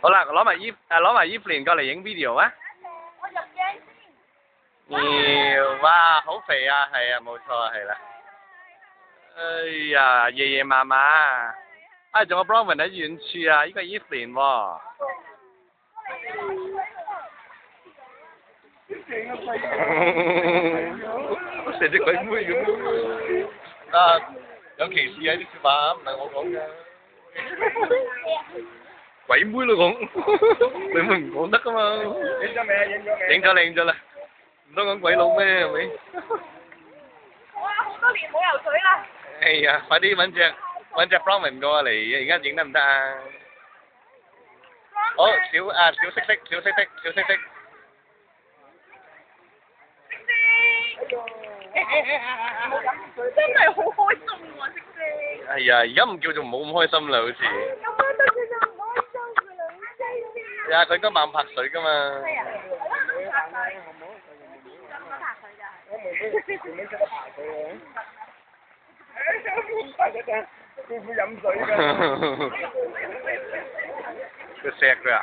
好啦，攞埋Evelyn過嚟影 video 啊！我入鏡妖，哇，好肥啊，係啊，冇錯啊，係啦。哎呀，爺爺嫲嫲，啊，仲有 Bronwyn 喺遠處啊，呢個 Evelyn 喎。成隻鬼妹咁。啊，有歧視啊啲説話，唔係我講嘅。鬼妹都講，你咪唔講得噶嘛？影咗未啊？影咗未？影咗啦，唔通講鬼佬咩係咪？哇！好多年冇游水啦。哎呀，快啲揾隻 Bronwyn 過嚟，而家影得唔得啊？好，小色色。真係好開心喎，識識。哎呀，而家唔叫做冇咁開心啦，好似。咁樣都叫做唔開心㗎啦，好犀利。係啊，佢今晚拍水㗎嘛。係啊，拍水。拍水㗎。我妹妹識得爬水喎。快啲㗎，師傅飲水㗎。佢錫佢啊！